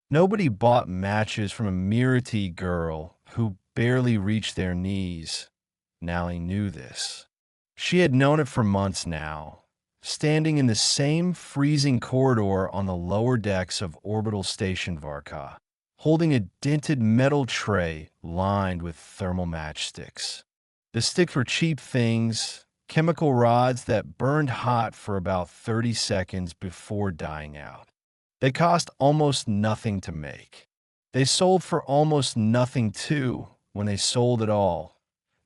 Nobody bought matches from a Mirati girl who barely reached their knees. Nally knew this. She had known it for months now, standing in the same freezing corridor on the lower decks of Orbital Station Varka, holding a dented metal tray lined with thermal matchsticks. The sticks were cheap things, chemical rods that burned hot for about 30 seconds before dying out. They cost almost nothing to make. They sold for almost nothing, too, when they sold at all.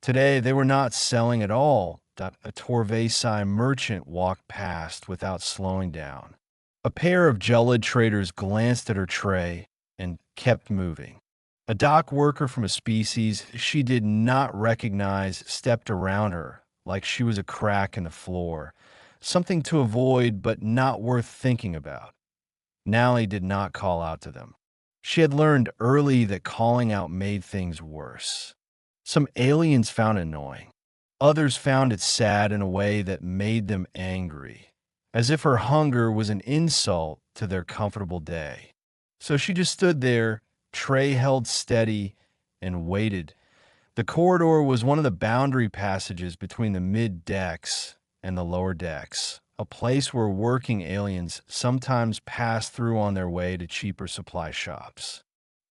Today, they were not selling at all. A Torvesi merchant walked past without slowing down. A pair of Gelid traders glanced at her tray and kept moving. A dock worker from a species she did not recognize stepped around her like she was a crack in the floor, something to avoid but not worth thinking about. Nally did not call out to them. She had learned early that calling out made things worse. Some aliens found it annoying. Others found it sad in a way that made them angry, as if her hunger was an insult to their comfortable day. So she just stood there, tray held steady, and waited. The corridor was one of the boundary passages between the mid-decks and the lower decks, a place where working aliens sometimes passed through on their way to cheaper supply shops.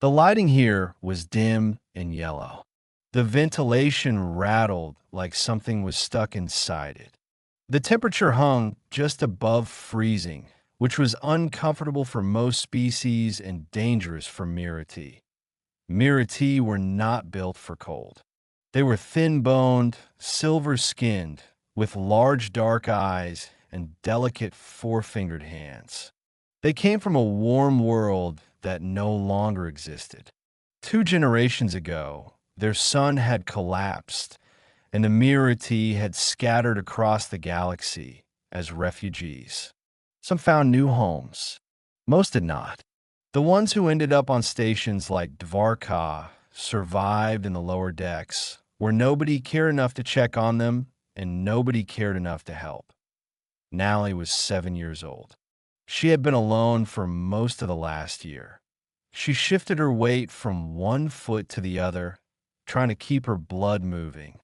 The lighting here was dim and yellow. The ventilation rattled like something was stuck inside it. The temperature hung just above freezing, which was uncomfortable for most species and dangerous for Mirati. Mirati were not built for cold. They were thin-boned, silver-skinned, with large dark eyes and delicate four-fingered hands. They came from a warm world that no longer existed. 2 generations ago, their sun had collapsed, and the Mirati had scattered across the galaxy as refugees. Some found new homes. Most did not. The ones who ended up on stations like Dvarka survived in the lower decks, where nobody cared enough to check on them and nobody cared enough to help. Nally was 7 years old. She had been alone for most of the last year. She shifted her weight from one foot to the other, trying to keep her blood moving.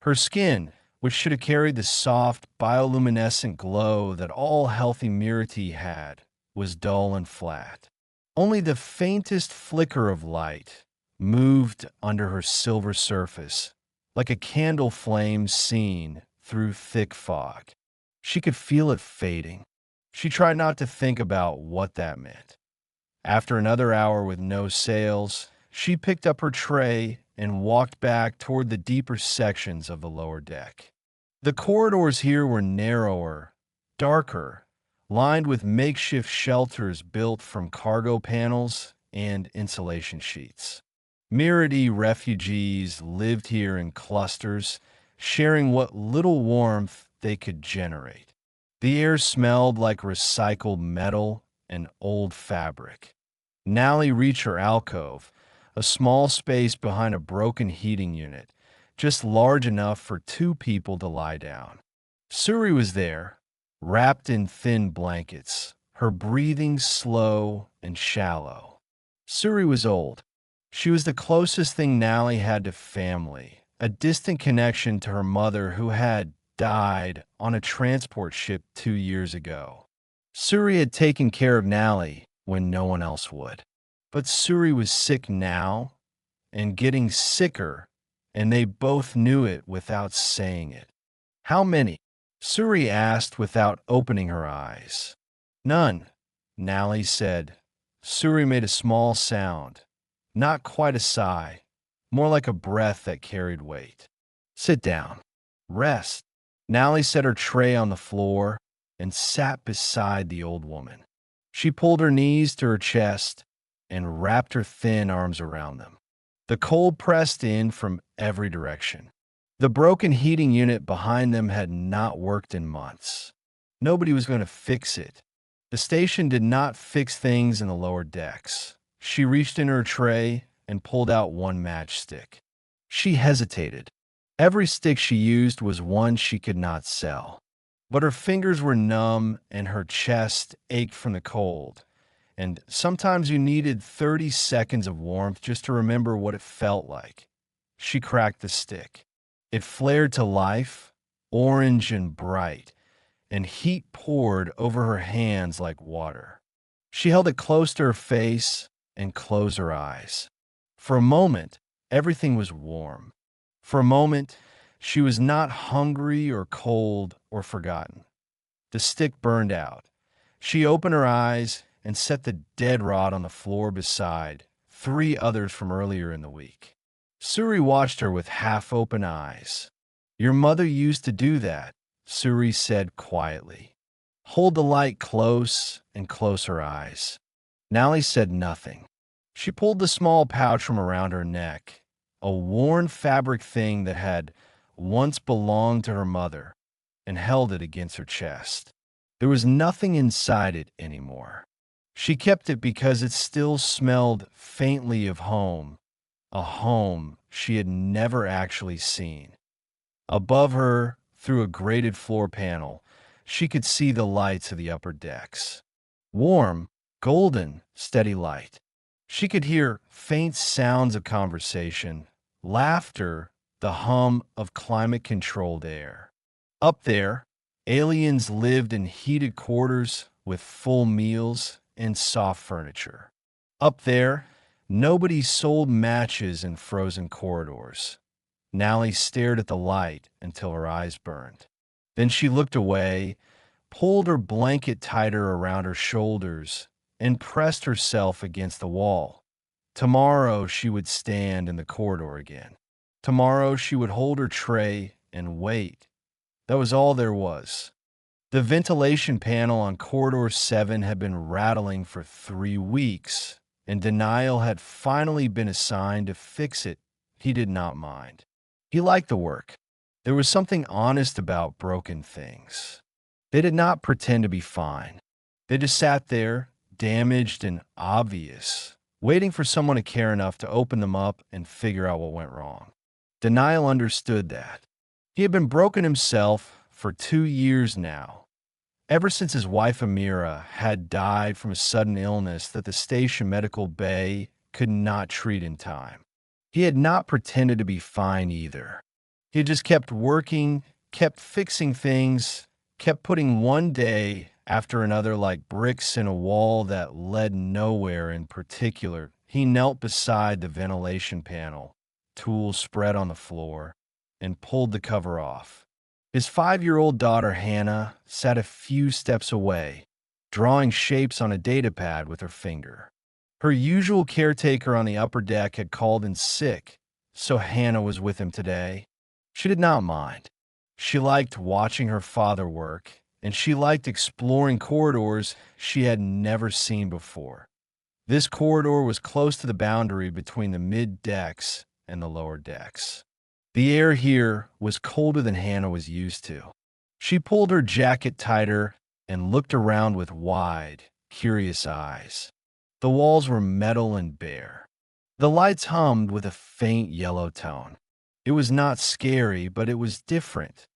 Her skin, which should have carried the soft, bioluminescent glow that all healthy Mirati had, was dull and flat. Only the faintest flicker of light moved under her silver surface, like a candle flame seen through thick fog. She could feel it fading. She tried not to think about what that meant. After another hour with no sails, she picked up her tray and walked back toward the deeper sections of the lower deck. The corridors here were narrower, darker, lined with makeshift shelters built from cargo panels and insulation sheets. Mirati refugees lived here in clusters, sharing what little warmth they could generate. The air smelled like recycled metal and old fabric. Nally reached her alcove, a small space behind a broken heating unit, just large enough for 2 people to lie down. Suri was there, wrapped in thin blankets, her breathing slow and shallow. Suri was old. She was the closest thing Nally had to family, a distant connection to her mother who had died on a transport ship 2 years ago. Suri had taken care of Nally when no one else would. But Suri was sick now and getting sicker, and they both knew it without saying it. How many? Suri asked without opening her eyes. None, Nally said. Suri made a small sound, not quite a sigh, more like a breath that carried weight. Sit down. Rest. Nally set her tray on the floor and sat beside the old woman. She pulled her knees to her chest and wrapped her thin arms around them. The cold pressed in from every direction. The broken heating unit behind them had not worked in months. Nobody was going to fix it. The station did not fix things in the lower decks. She reached in her tray and pulled out one matchstick. She hesitated. Every stick she used was one she could not sell. But her fingers were numb and her chest ached from the cold, and sometimes you needed 30 seconds of warmth just to remember what it felt like. She cracked the stick. It flared to life, orange and bright, and heat poured over her hands like water. She held it close to her face and closed her eyes. For a moment, everything was warm. For a moment, she was not hungry or cold or forgotten. The stick burned out. She opened her eyes and set the dead rod on the floor beside 3 others from earlier in the week. Suri watched her with half-open eyes. "Your mother used to do that," Suri said quietly. "Hold the light close and close her eyes." Nally said nothing. She pulled the small pouch from around her neck, a worn fabric thing that had once belonged to her mother, and held it against her chest. There was nothing inside it anymore. She kept it because it still smelled faintly of home, a home she had never actually seen. Above her, through a grated floor panel, she could see the lights of the upper decks. Warm, golden, steady light. She could hear faint sounds of conversation, laughter, the hum of climate-controlled air. Up there, aliens lived in heated quarters with full meals and soft furniture. Up there, nobody sold matches in frozen corridors. Nally stared at the light until her eyes burned. Then she looked away, pulled her blanket tighter around her shoulders, and pressed herself against the wall. Tomorrow she would stand in the corridor again. Tomorrow she would hold her tray and wait. That was all there was. The ventilation panel on Corridor 7 had been rattling for 3 weeks, and Denial had finally been assigned to fix it. He did not mind. He liked the work. There was something honest about broken things. They did not pretend to be fine. They just sat there, damaged and obvious, waiting for someone to care enough to open them up and figure out what went wrong. Denial understood that. He had been broken himself for 2 years now, ever since his wife Amira had died from a sudden illness that the station medical bay could not treat in time. He had not pretended to be fine either. He had just kept working, kept fixing things, kept putting one day after another like bricks in a wall that led nowhere in particular. He knelt beside the ventilation panel, tools spread on the floor, and pulled the cover off. His 5-year-old daughter, Hannah, sat a few steps away, drawing shapes on a datapad with her finger. Her usual caretaker on the upper deck had called in sick, so Hannah was with him today. She did not mind. She liked watching her father work, and she liked exploring corridors she had never seen before. This corridor was close to the boundary between the mid-decks and the lower decks. The air here was colder than Hannah was used to. She pulled her jacket tighter and looked around with wide, curious eyes. The walls were metal and bare. The lights hummed with a faint yellow tone. It was not scary, but it was different.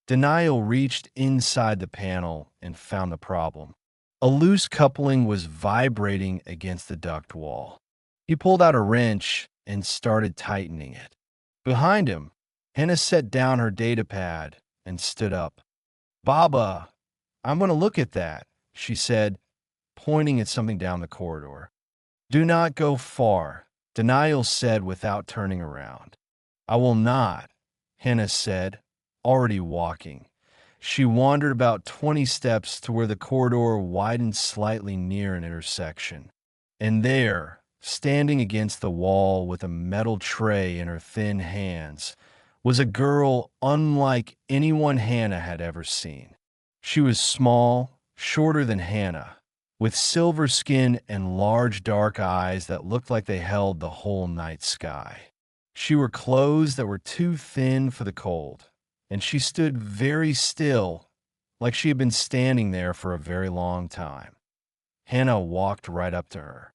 Denial reached inside the panel and found the problem. A loose coupling was vibrating against the duct wall. He pulled out a wrench and started tightening it. Behind him, Hannah set down her datapad and stood up. "Baba, I'm going to look at that," she said, pointing at something down the corridor. "Do not go far," Denial said without turning around. "I will not," Hannah said, already walking. She wandered about 20 steps to where the corridor widened slightly near an intersection. And there, standing against the wall with a metal tray in her thin hands, was a girl unlike anyone Hannah had ever seen. She was small, shorter than Hannah, with silver skin and large dark eyes that looked like they held the whole night sky. She wore clothes that were too thin for the cold, and she stood very still, like she had been standing there for a very long time. Hannah walked right up to her.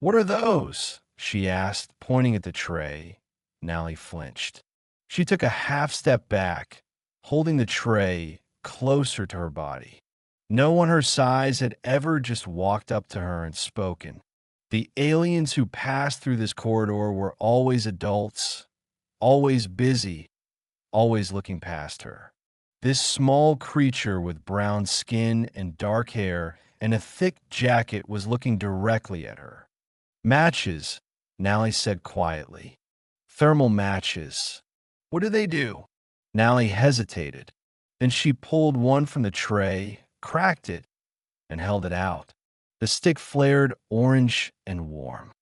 "What are those?" she asked, pointing at the tray. Nally flinched. She took a half step back, holding the tray closer to her body. No one her size had ever just walked up to her and spoken. The aliens who passed through this corridor were always adults, always busy, always looking past her. This small creature with brown skin and dark hair and a thick jacket was looking directly at her. Matches, Nally said quietly. Thermal matches. What do they do? Nally hesitated. Then she pulled one from the tray, cracked it, and held it out. The stick flared orange and warm.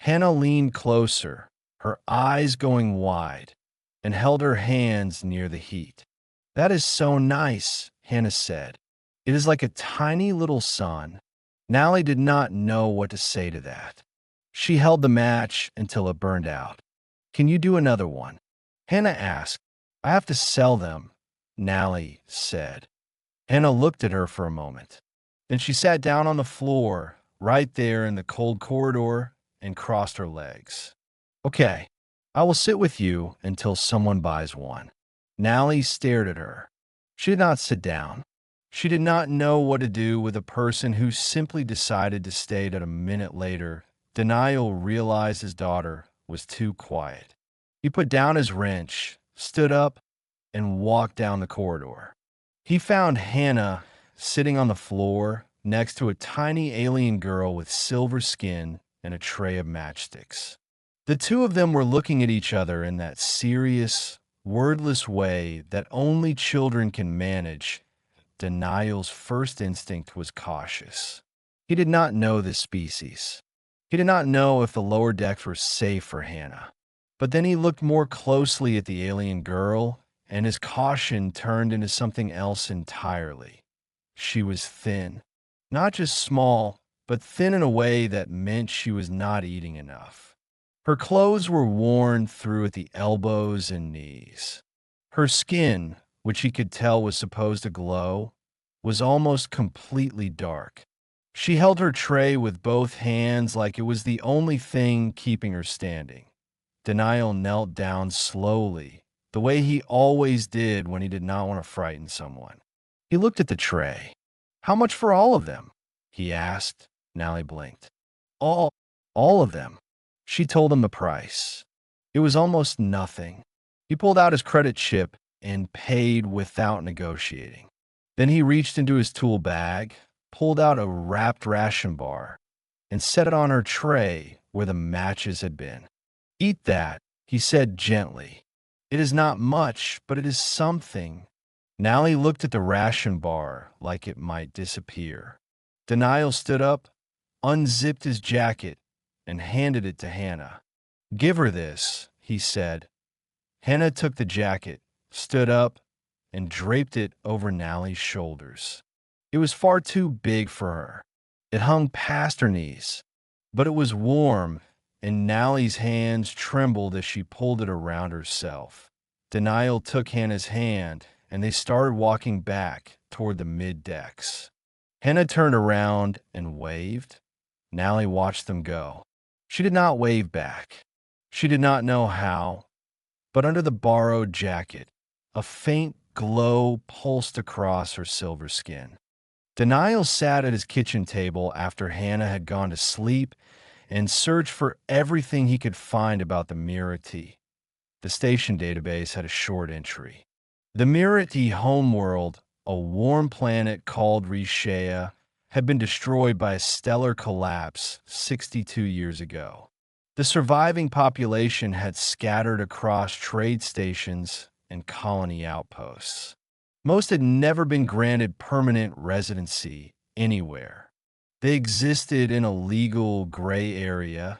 Hannah leaned closer, her eyes going wide, and held her hands near the heat. That is so nice, Hannah said. It is like a tiny little sun. Nally did not know what to say to that. She held the match until it burned out. Can you do another one? Hannah asked. I have to sell them, Nally said. Hannah looked at her for a moment. Then she sat down on the floor, right there in the cold corridor, and crossed her legs. Okay, I will sit with you until someone buys one. Nally stared at her. She did not sit down. She did not know what to do with a person who simply decided to stay that a minute later, Denial realized his daughter was too quiet. He put down his wrench, stood up, and walked down the corridor. He found Hannah sitting on the floor next to a tiny alien girl with silver skin and a tray of matchsticks. The two of them were looking at each other in that serious, wordless way that only children can manage. Denial's first instinct was cautious. He did not know this species. He did not know if the lower decks were safe for Hannah. But then he looked more closely at the alien girl, and his caution turned into something else entirely. She was thin. Not just small, but thin in a way that meant she was not eating enough. Her clothes were worn through at the elbows and knees. Her skin, which he could tell was supposed to glow, was almost completely dark. She held her tray with both hands like it was the only thing keeping her standing. Denial knelt down slowly, the way he always did when he did not want to frighten someone. He looked at the tray. How much for all of them? He asked. Nally blinked. All of them. She told him the price. It was almost nothing. He pulled out his credit chip and paid without negotiating. Then he reached into his tool bag, pulled out a wrapped ration bar, and set it on her tray where the matches had been. Eat that, he said gently. It is not much, but it is something. Nally looked at the ration bar like it might disappear. Denial stood up, unzipped his jacket, and handed it to Hannah. Give her this, he said. Hannah took the jacket, stood up, and draped it over Nally's shoulders. It was far too big for her. It hung past her knees, but it was warm, and Nally's hands trembled as she pulled it around herself. Denial took Hannah's hand, and they started walking back toward the mid-decks. Hannah turned around and waved. Nally watched them go. She did not wave back. She did not know how, but under the borrowed jacket, a faint glow pulsed across her silver skin. Denial sat at his kitchen table after Hannah had gone to sleep and searched for everything he could find about the Mirati. The station database had a short entry. The Mirati homeworld, a warm planet called Rishea, had been destroyed by a stellar collapse 62 years ago. The surviving population had scattered across trade stations and colony outposts. Most had never been granted permanent residency anywhere. They existed in a legal gray area,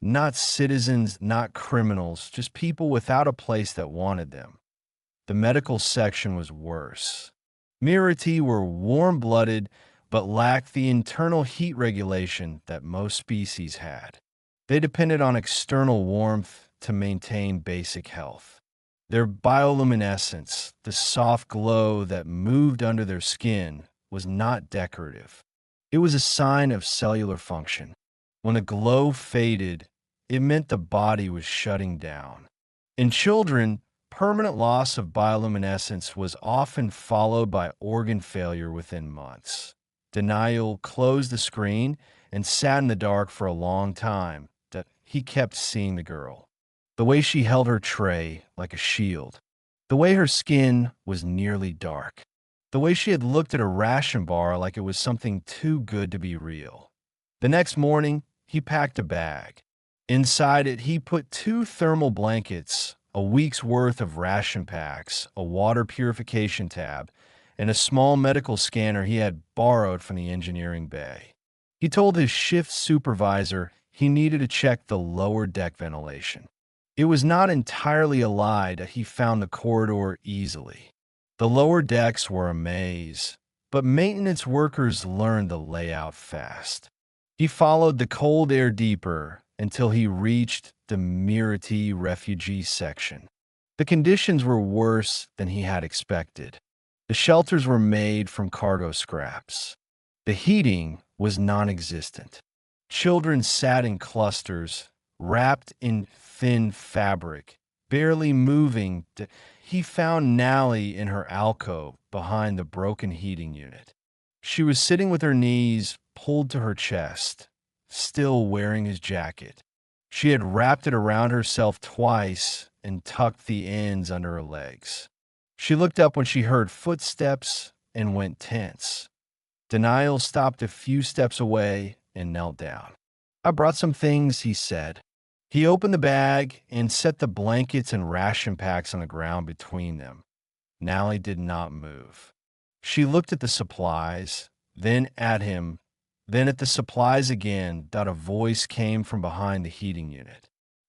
not citizens, not criminals, just people without a place that wanted them. The medical section was worse. Mirati were warm-blooded, but lacked the internal heat regulation that most species had. They depended on external warmth to maintain basic health. Their bioluminescence, the soft glow that moved under their skin, was not decorative. It was a sign of cellular function. When the glow faded, it meant the body was shutting down. In children, Permanent loss of bioluminescence was often followed by organ failure within months. Denial closed the screen and sat in the dark for a long time. That he kept seeing the girl. The way she held her tray like a shield. The way her skin was nearly dark. The way she had looked at a ration bar like it was something too good to be real. The next morning, he packed a bag. Inside it, he put 2 thermal blankets, a week's worth of ration packs, a water purification tab, and a small medical scanner he had borrowed from the engineering bay. He told his shift supervisor he needed to check the lower deck ventilation. It was not entirely a lie that he found the corridor easily. The lower decks were a maze, but maintenance workers learned the layout fast. He followed the cold air deeper until he reached the Mirati refugee section. The conditions were worse than he had expected. The shelters were made from cargo scraps. The heating was non-existent. Children sat in clusters, wrapped in thin fabric, barely moving. He found Nally in her alcove behind the broken heating unit. She was sitting with her knees pulled to her chest, still wearing his jacket. She had wrapped it around herself twice and tucked the ends under her legs. She looked up when she heard footsteps and went tense. Denial stopped a few steps away and knelt down. "I brought some things," he said. He opened the bag and set the blankets and ration packs on the ground between them. Nally did not move. She looked at the supplies, then at him, then at the supplies again. A voice came from behind the heating unit.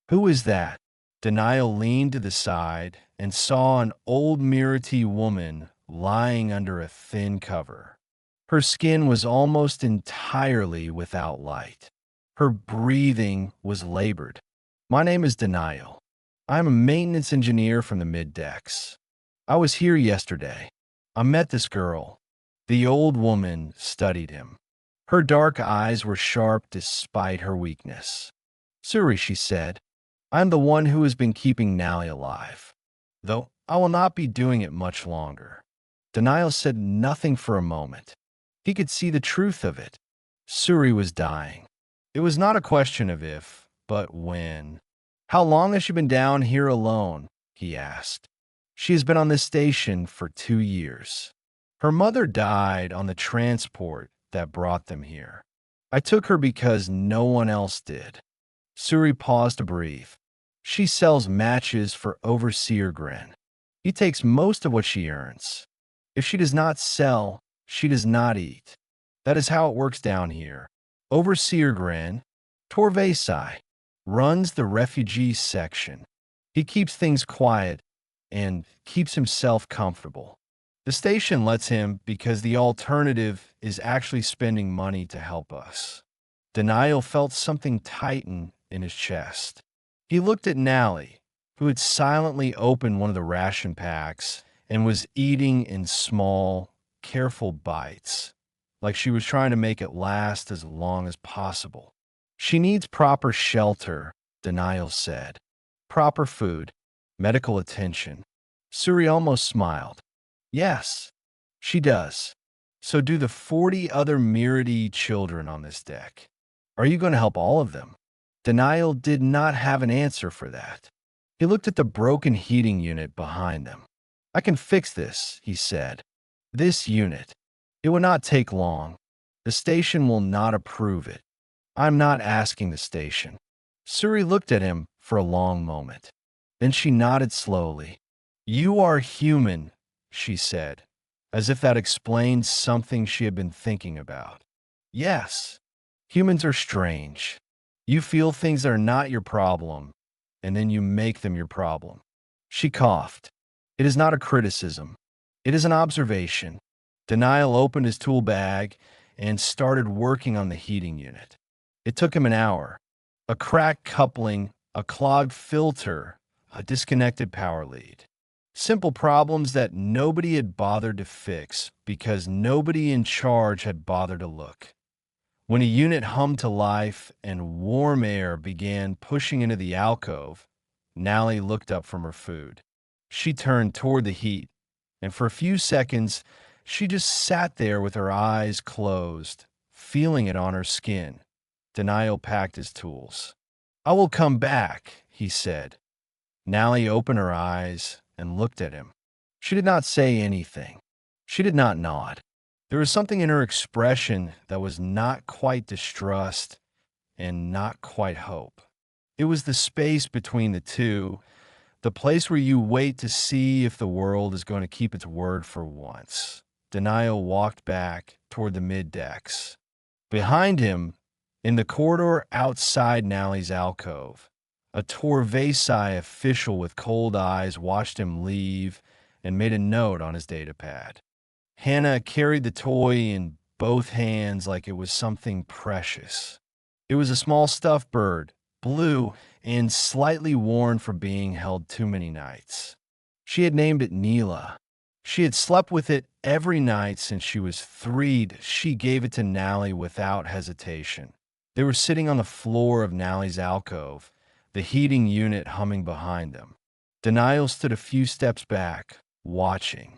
"Who is that?" Denial leaned to the side and saw an old Mirati woman lying under a thin cover. Her skin was almost entirely without light. Her breathing was labored. "My name is Denial. I'm a maintenance engineer from the mid-decks. I was here yesterday. I met this girl." The old woman studied him. Her dark eyes were sharp despite her weakness. "Suri," she said, "I'm the one who has been keeping Nally alive, though I will not be doing it much longer." Denial said nothing for a moment. He could see the truth of it. Suri was dying. It was not a question of if, but when. "How long has she been down here alone?" he asked. "She has been on this station for 2 years. Her mother died on the transport that brought them here. I took her because no one else did." Suri paused to breathe. "She sells matches for Overseer Gren. He takes most of what she earns. If she does not sell, she does not eat. That is how it works down here. Overseer Gren, Torvesai, runs the refugee section. He keeps things quiet and keeps himself comfortable. The station lets him because the alternative is actually spending money to help us." Denial felt something tighten in his chest. He looked at Nally, who had silently opened one of the ration packs and was eating in small, careful bites, like she was trying to make it last as long as possible. "She needs proper shelter," Denial said. "Proper food, medical attention." Suri almost smiled. "Yes, she does. So do the 40 other Mirati children on this deck. Are you going to help all of them?" Denial did not have an answer for that. He looked at the broken heating unit behind them. "I can fix this," he said. "This unit. It will not take long. The station will not approve it. I'm not asking the station." Suri looked at him for a long moment. Then she nodded slowly. "You are human," she said, as if that explained something she had been thinking about. "Yes, humans are strange. You feel things that are not your problem, and then you make them your problem." She coughed. "It is not a criticism. It is an observation." Denial opened his tool bag and started working on the heating unit. It took him an hour. A cracked coupling, a clogged filter, a disconnected power lead. Simple problems that nobody had bothered to fix because nobody in charge had bothered to look. When a unit hummed to life and warm air began pushing into the alcove, Nally looked up from her food. She turned toward the heat, and for a few seconds, she just sat there with her eyes closed, feeling it on her skin. Denial packed his tools. "I will come back," he said. Nally opened her eyes and looked at him. She did not say anything. She did not nod. There was something in her expression that was not quite distrust and not quite hope. It was the space between the two, the place where you wait to see if the world is going to keep its word for once. Denial walked back toward the mid-decks. Behind him, in the corridor outside Nally's alcove, a Torvesi official with cold eyes watched him leave and made a note on his datapad. Hannah carried the toy in both hands like it was something precious. It was a small stuffed bird, blue and slightly worn from being held too many nights. She had named it Neela. She had slept with it every night since she was 3. She gave it to Nally without hesitation. They were sitting on the floor of Nally's alcove, the heating unit humming behind them. Denial stood a few steps back, watching.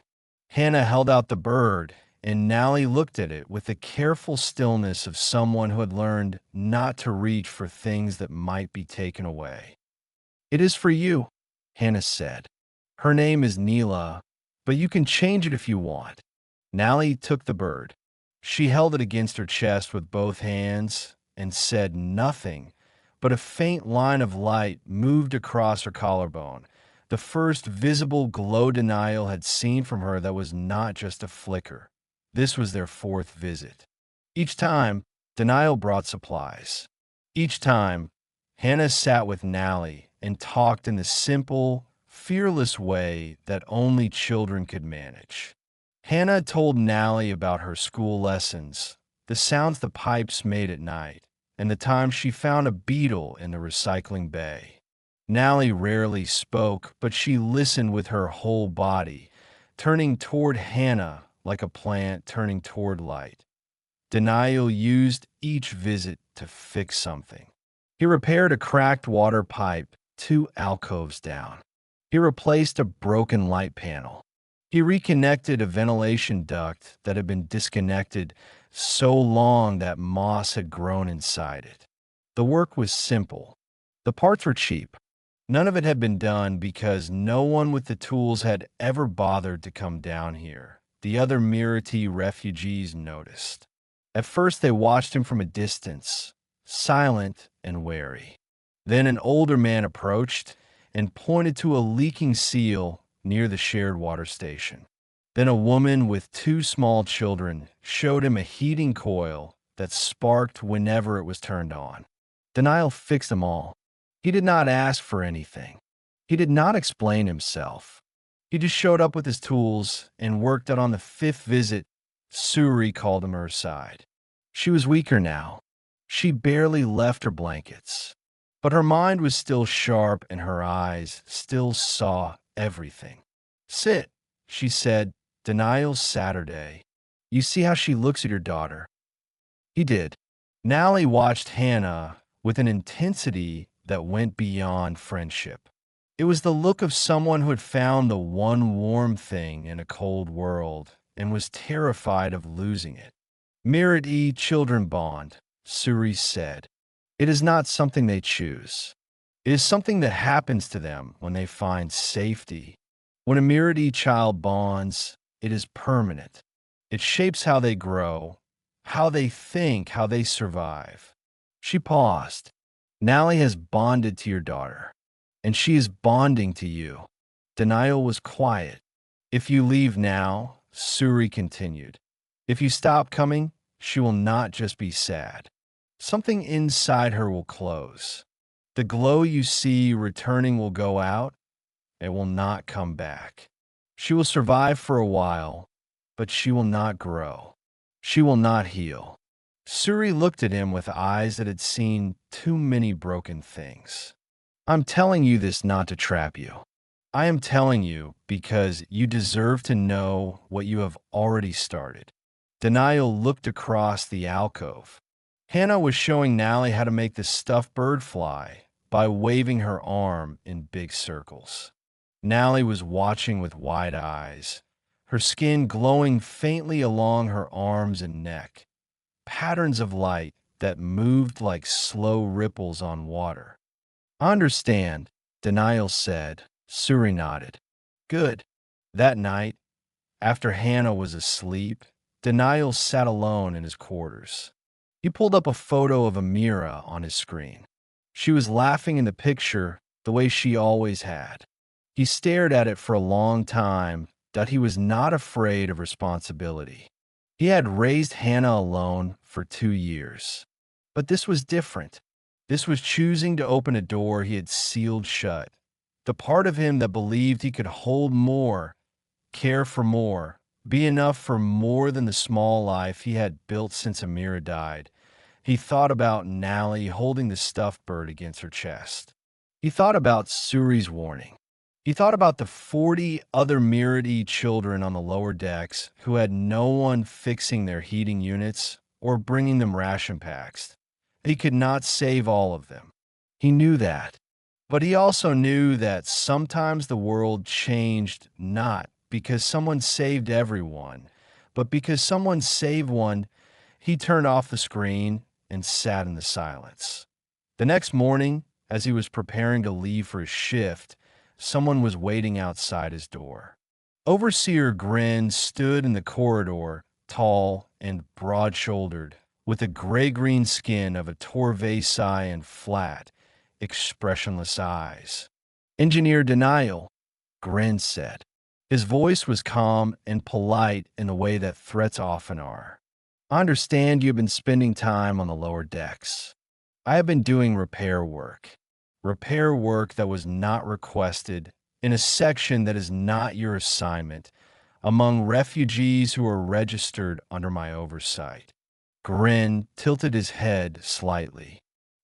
Hannah held out the bird, and Nally looked at it with the careful stillness of someone who had learned not to reach for things that might be taken away. "It is for you," Hannah said. "Her name is Neela, but you can change it if you want." Nally took the bird. She held it against her chest with both hands and said nothing, but a faint line of light moved across her collarbone, the first visible glow Denial had seen from her that was not just a flicker. This was their 4th visit. Each time, Denial brought supplies. Each time, Hannah sat with Nally and talked in the simple, fearless way that only children could manage. Hannah told Nally about her school lessons, the sounds the pipes made at night, and the time she found a beetle in the recycling bay. Nally rarely spoke, but she listened with her whole body, turning toward Hannah like a plant turning toward light. Denial used each visit to fix something. He repaired a cracked water pipe 2 alcoves down. He replaced a broken light panel. He reconnected a ventilation duct that had been disconnected so long that moss had grown inside it. The work was simple. The parts were cheap. None of it had been done because no one with the tools had ever bothered to come down here. The other Mirati refugees noticed. At first they watched him from a distance, silent and wary. Then an older man approached and pointed to a leaking seal near the shared water station. Then a woman with 2 small children showed him a heating coil that sparked whenever it was turned on. Denial fixed them all. He did not ask for anything. He did not explain himself. He just showed up with his tools and worked out on the 5th visit. Suri called him to her side. She was weaker now. She barely left her blankets. But her mind was still sharp and her eyes still saw everything. "Sit," she said. "Denial's Saturday. You see how she looks at your daughter." He did. Nally watched Hannah with an intensity that went beyond friendship. It was the look of someone who had found the one warm thing in a cold world and was terrified of losing it. "Mirati children bond," Suri said. "It is not something they choose. It is something that happens to them when they find safety. When a Mirati child bonds, it is permanent. It shapes how they grow, how they think, how they survive." She paused. "Nally has bonded to your daughter, and she is bonding to you." Denial was quiet. "If you leave now," Suri continued, "if you stop coming, she will not just be sad. Something inside her will close. The glow you see returning will go out. It will not come back. She will survive for a while, but she will not grow. She will not heal." Suri looked at him with eyes that had seen too many broken things. "I'm telling you this not to trap you. I am telling you because you deserve to know what you have already started." Denial looked across the alcove. Hannah was showing Nally how to make the stuffed bird fly by waving her arm in big circles. Nally was watching with wide eyes, her skin glowing faintly along her arms and neck, patterns of light that moved like slow ripples on water. "I understand," Denial said. Suri nodded. "Good." That night, after Hannah was asleep, Denial sat alone in his quarters. He pulled up a photo of Amira on his screen. She was laughing in the picture the way she always had. He stared at it for a long time, that he was not afraid of responsibility. He had raised Hannah alone for 2 years. But this was different. This was choosing to open a door he had sealed shut. The part of him that believed he could hold more, care for more, be enough for more than the small life he had built since Amira died. He thought about Nally holding the stuffed bird against her chest. He thought about Suri's warning. He thought about the 40 other Mirati children on the lower decks who had no one fixing their heating units or bringing them ration packs. He could not save all of them. He knew that. But he also knew that sometimes the world changed not because someone saved everyone, but because someone saved one. He turned off the screen and sat in the silence. The next morning, as he was preparing to leave for his shift, someone was waiting outside his door. Overseer Grin stood in the corridor, tall and broad-shouldered, with the gray-green skin of a Torvaci and flat, expressionless eyes. "Engineer Denial," Grin said. His voice was calm and polite in the way that threats often are. "I understand you've been spending time on the lower decks. I have been doing repair work that was not requested in a section that is not your assignment, among refugees who are registered under my oversight." Grin tilted his head slightly.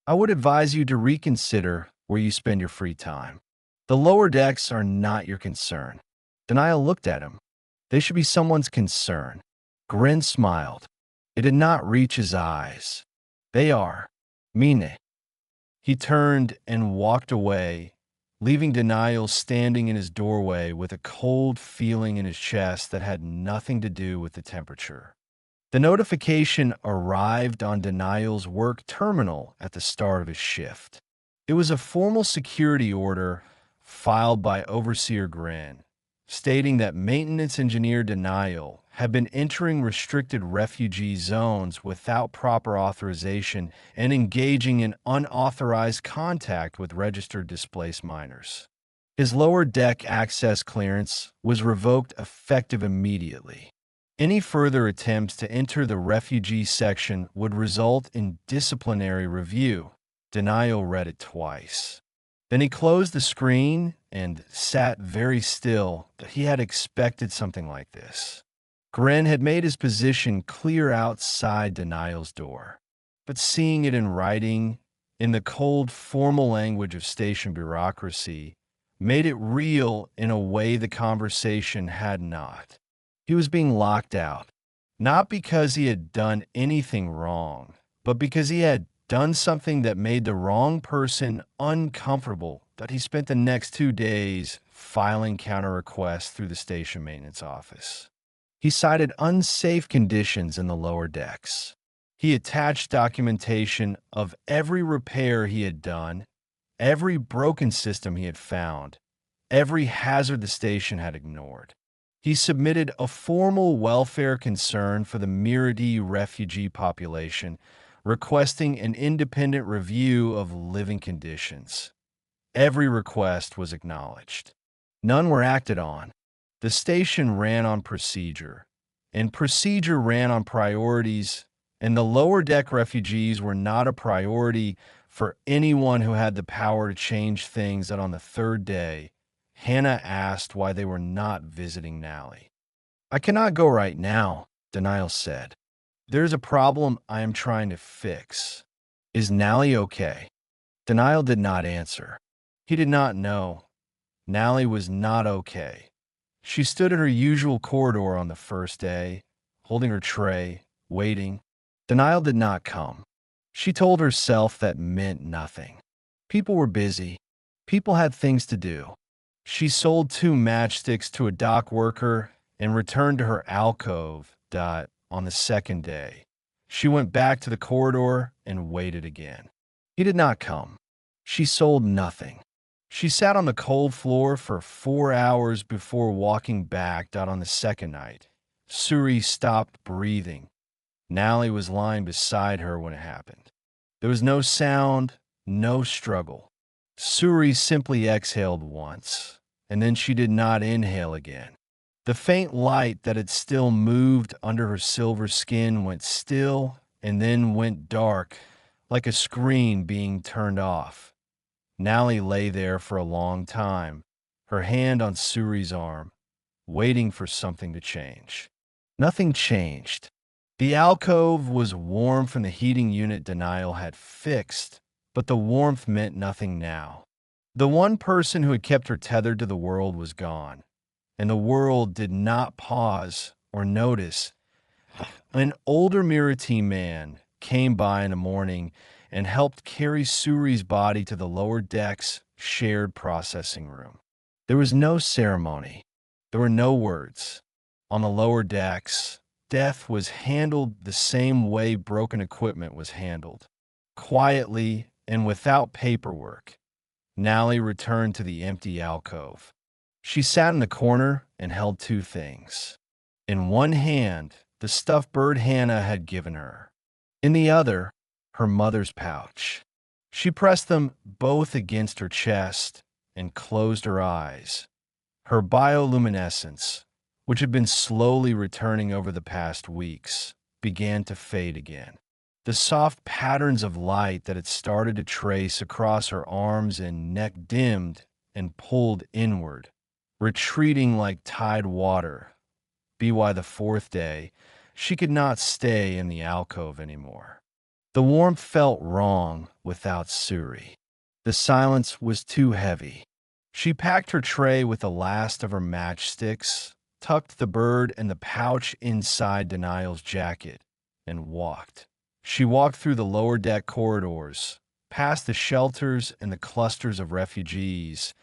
"I would advise you to reconsider where you spend your free time. The lower decks are not your concern." Denial looked at him. "They should be someone's concern." Grin smiled. It did not reach his eyes. "They are. Mine." He turned and walked away, leaving Denial standing in his doorway with a cold feeling in his chest that had nothing to do with the temperature. The notification arrived on Denial's work terminal at the start of his shift. It was a formal security order filed by Overseer Grin, stating that Maintenance Engineer Denial had been entering restricted refugee zones without proper authorization and engaging in unauthorized contact with registered displaced miners. His lower deck access clearance was revoked effective immediately. Any further attempts to enter the refugee section would result in disciplinary review. Denial read it twice. Then he closed the screen and sat very still, that he had expected something like this. Grin had made his position clear outside Denial's door, but seeing it in writing, in the cold, formal language of station bureaucracy, made it real in a way the conversation had not. He was being locked out, not because he had done anything wrong, but because he had done something that made the wrong person uncomfortable, that he spent the next 2 days filing counter requests through the station maintenance office. He cited unsafe conditions in the lower decks. He attached documentation of every repair he had done, every broken system he had found, every hazard the station had ignored. He submitted a formal welfare concern for the Miradi refugee population, requesting an independent review of living conditions. Every request was acknowledged. None were acted on. The station ran on procedure, and procedure ran on priorities, and the lower deck refugees were not a priority for anyone who had the power to change things. That on the third day, Hannah asked why they were not visiting Nally. "I cannot go right now," Denial said. "There's a problem I am trying to fix. Is Nally okay?" Denial did not answer. He did not know. Nally was not okay. She stood in her usual corridor on the first day, holding her tray, waiting. Denial did not come. She told herself that meant nothing. People were busy. People had things to do. She sold 2 matchsticks to a dock worker and returned to her alcove. On the second day, she went back to the corridor and waited again. He did not come. She sold nothing. She sat on the cold floor for 4 hours before walking back. On the second night, Suri stopped breathing. Nally was lying beside her when it happened. There was no sound, no struggle. Suri simply exhaled once, and then she did not inhale again. The faint light that had still moved under her silver skin went still and then went dark, like a screen being turned off. Nally lay there for a long time, her hand on Suri's arm, waiting for something to change. Nothing changed. The alcove was warm from the heating unit Denial had fixed, but the warmth meant nothing now. The one person who had kept her tethered to the world was gone, and the world did not pause or notice. An older Mirati man came by in the morning and helped carry Suri's body to the lower deck's shared processing room. There was no ceremony. There were no words. On the lower decks, death was handled the same way broken equipment was handled, quietly and without paperwork. Nally returned to the empty alcove. She sat in the corner and held 2 things. In one hand, the stuffed bird Hannah had given her. In the other, her mother's pouch. She pressed them both against her chest and closed her eyes. Her bioluminescence, which had been slowly returning over the past weeks, began to fade again. The soft patterns of light that had started to trace across her arms and neck dimmed and pulled inward, retreating like tide water. By the 4th day, she could not stay in the alcove anymore. The warmth felt wrong without Suri. The silence was too heavy. She packed her tray with the last of her matchsticks, tucked the bird and the pouch inside Denial's jacket, and walked. She walked through the lower deck corridors, past the shelters and the clusters of refugees,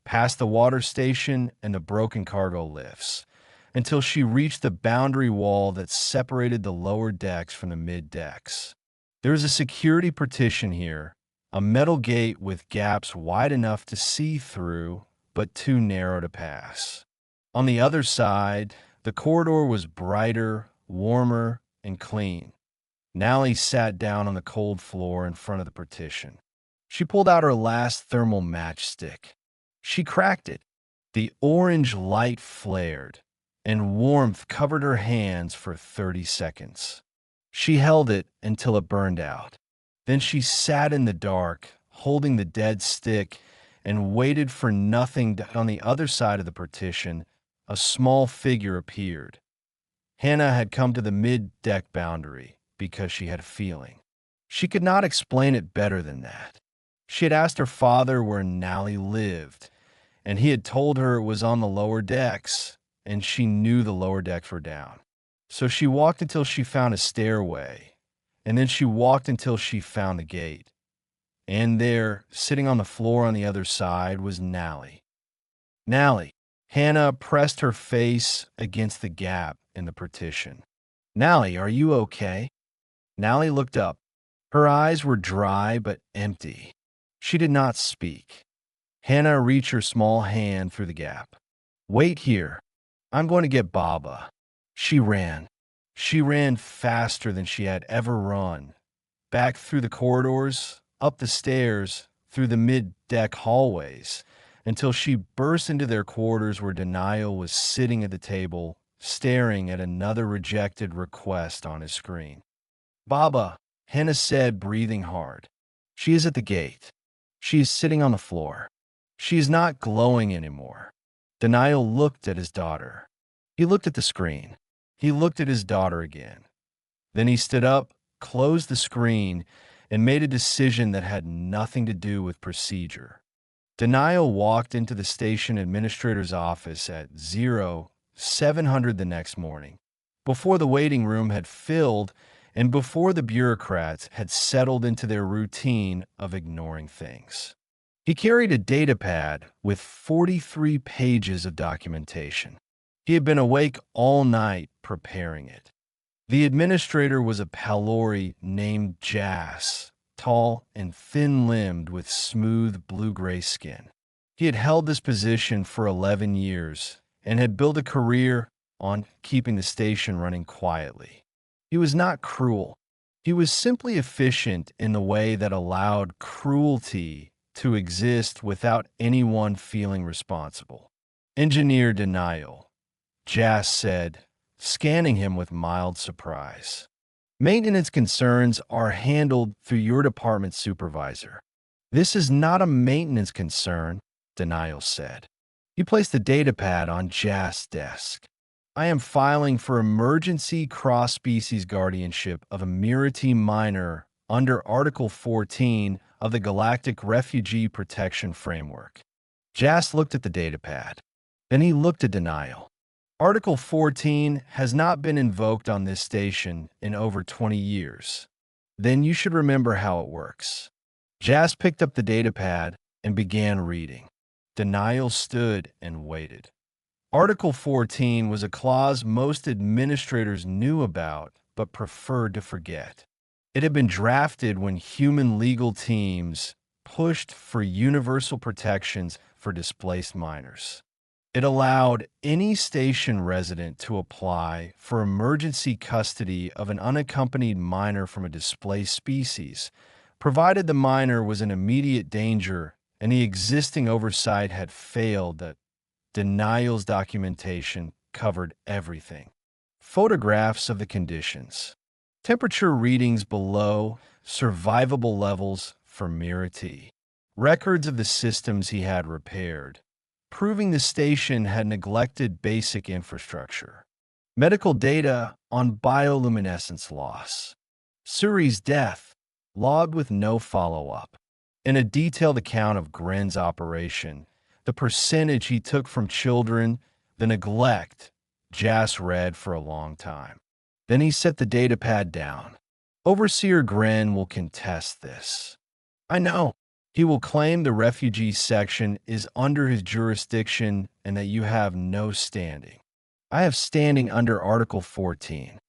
past the water station and the broken cargo lifts, until she reached the boundary wall that separated the lower decks from the mid-decks. There was a security partition here, a metal gate with gaps wide enough to see through, but too narrow to pass. On the other side, the corridor was brighter, warmer, and clean. Nally sat down on the cold floor in front of the partition. She pulled out her last thermal matchstick. She cracked it. The orange light flared, and warmth covered her hands for 30 seconds. She held it until it burned out. Then she sat in the dark, holding the dead stick, and waited for nothing. On the other side of the partition, a small figure appeared. Hannah had come to the mid-deck boundary because she had a feeling. She could not explain it better than that. She had asked her father where Nally lived, and he had told her it was on the lower decks, and she knew the lower decks were down. So she walked until she found a stairway, and then she walked until she found the gate. And there, sitting on the floor on the other side, was Nally. Nally. Hannah pressed her face against the gap in the partition. Nally, are you okay? Nally looked up. Her eyes were dry but empty. She did not speak. Hannah reached her small hand through the gap. Wait here. I'm going to get Baba. She ran. She ran faster than she had ever run. Back through the corridors, up the stairs, through the mid-deck hallways, until she burst into their quarters where Denial was sitting at the table, staring at another rejected request on his screen. Baba, Hannah said, breathing hard. She is at the gate. She is sitting on the floor. She is not glowing anymore. Denial looked at his daughter. He looked at the screen. He looked at his daughter again. Then he stood up, closed the screen, and made a decision that had nothing to do with procedure. Denial walked into the station administrator's office at 0700 the next morning, before the waiting room had filled and before the bureaucrats had settled into their routine of ignoring things. He carried a datapad with 43 pages of documentation. He had been awake all night preparing it. The administrator was a Palori named Jas, tall and thin-limbed with smooth blue-gray skin. He had held this position for 11 years and had built a career on keeping the station running quietly. He was not cruel. He was simply efficient in the way that allowed cruelty to exist without anyone feeling responsible. Engineer denial, Jas said, scanning him with mild surprise. Maintenance concerns are handled through your department supervisor. This is not a maintenance concern, Denial said. He placed the datapad on Jas' desk. I am filing for emergency cross-species guardianship of a Mirati minor under Article 14 of the Galactic Refugee Protection Framework. Jas looked at the datapad. Then he looked at Denial. Article 14 has not been invoked on this station in over 20 years. Then you should remember how it works. Jas picked up the datapad and began reading. Denial stood and waited. Article 14 was a clause most administrators knew about but preferred to forget. It had been drafted when human legal teams pushed for universal protections for displaced minors. It allowed any station resident to apply for emergency custody of an unaccompanied minor from a displaced species, provided the minor was in immediate danger and the existing oversight had failed. That Denial's documentation covered everything. Photographs of the conditions. Temperature readings below survivable levels for Mirati. Records of the systems he had repaired, proving the station had neglected basic infrastructure. Medical data on bioluminescence loss. Suri's death, logged with no follow-up. In a detailed account of Gren's operation, the percentage he took from children, the neglect, Jas read for a long time. Then he set the datapad down. Overseer Gren will contest this. I know. He will claim the refugee section is under his jurisdiction and that you have no standing. I have standing under Article 14.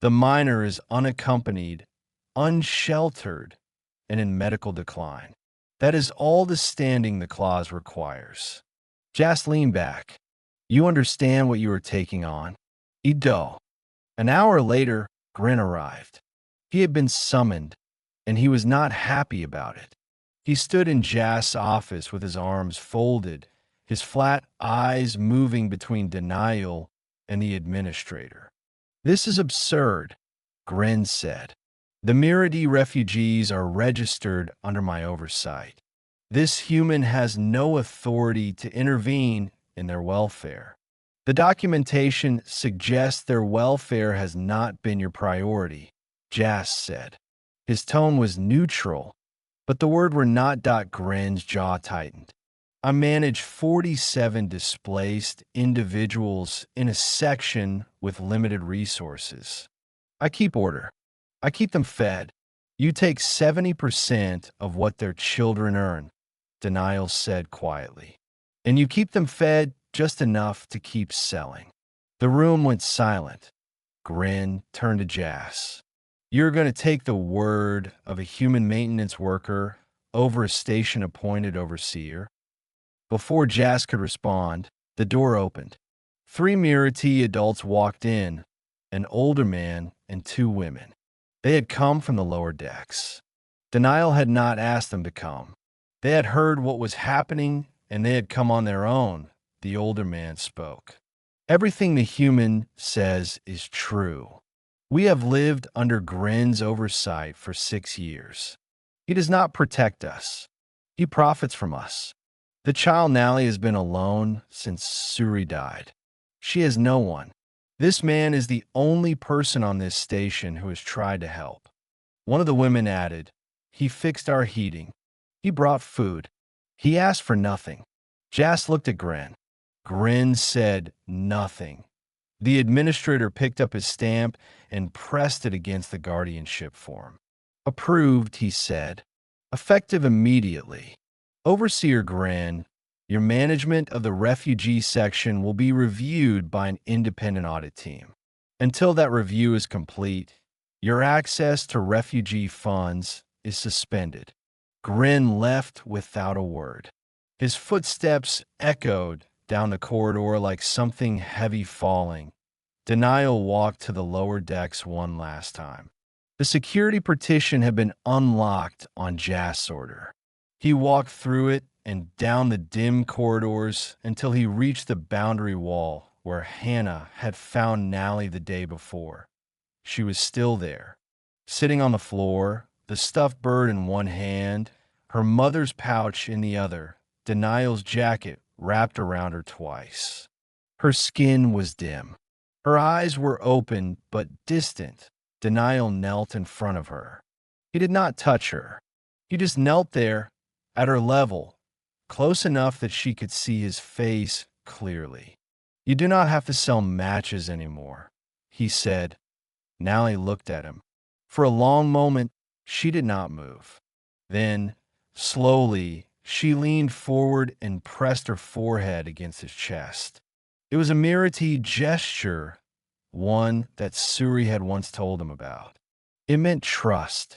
The minor is unaccompanied, unsheltered, and in medical decline. That is all the standing the clause requires. Jas leaned back. You understand what you are taking on? Ido. An hour later, Gren arrived. He had been summoned, and he was not happy about it. He stood in Jas' office with his arms folded, his flat eyes moving between Denial and the administrator. This is absurd, Gren said. The Mirati refugees are registered under my oversight. This human has no authority to intervene in their welfare. The documentation suggests their welfare has not been your priority, Jas said. His tone was neutral, but the word were not. Gren's jaw tightened. I manage 47 displaced individuals in a section with limited resources. I keep order. I keep them fed. You take 70% of what their children earn, Denial said quietly. And you keep them fed just enough to keep selling. The room went silent. Gren turned to Jas. You're going to take the word of a human maintenance worker over a station-appointed overseer? Before Jas could respond, the door opened. 3 Mirati adults walked in, an older man and 2 women. They had come from the lower decks. Denial had not asked them to come. They had heard what was happening, and they had come on their own, the older man spoke. Everything the human says is true. We have lived under Gren's oversight for 6 years. He does not protect us. He profits from us. The child Nally has been alone since Suri died. She has no one. This man is the only person on this station who has tried to help. One of the women added, he fixed our heating. He brought food. He asked for nothing. Jas looked at Gren. Gren said nothing. The administrator picked up his stamp and pressed it against the guardianship form. Approved, he said. Effective immediately. Overseer Grin, your management of the refugee section will be reviewed by an independent audit team. Until that review is complete, your access to refugee funds is suspended. Grin left without a word. His footsteps echoed down the corridor like something heavy falling. Denial walked to the lower decks one last time. The security partition had been unlocked on Jazz's order. He walked through it and down the dim corridors until he reached the boundary wall where Hannah had found Nally the day before. She was still there, sitting on the floor, the stuffed bird in one hand, her mother's pouch in the other, Denial's jacket wrapped around her twice. Her skin was dim. Her eyes were open but distant. Denial knelt in front of her. He did not touch her. He just knelt there, at her level, close enough that she could see his face clearly. "You do not have to sell matches anymore," he said. Nally looked at him. For a long moment, she did not move. Then, slowly, she leaned forward and pressed her forehead against his chest. It was a Mirati gesture, one that Suri had once told him about. It meant trust.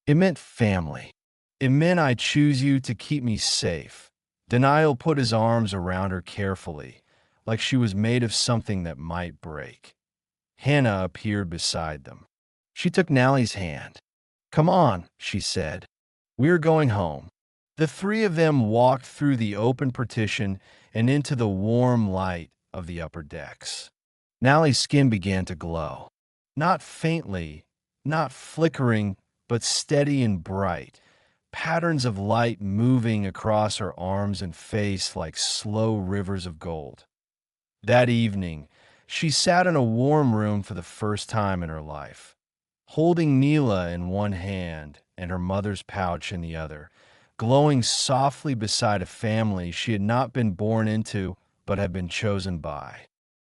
It meant family. It meant I choose you to keep me safe. Denial put his arms around her carefully, like she was made of something that might break. Hannah appeared beside them. She took Nally's hand. "Come on," she said. "We're going home." The three of them walked through the open partition and into the warm light of the upper decks. Nally's skin began to glow. Not faintly, not flickering, but steady and bright. Patterns of light moving across her arms and face like slow rivers of gold. That evening, she sat in a warm room for the first time in her life, holding Neela in one hand and her mother's pouch in the other, glowing softly beside a family she had not been born into but had been chosen by.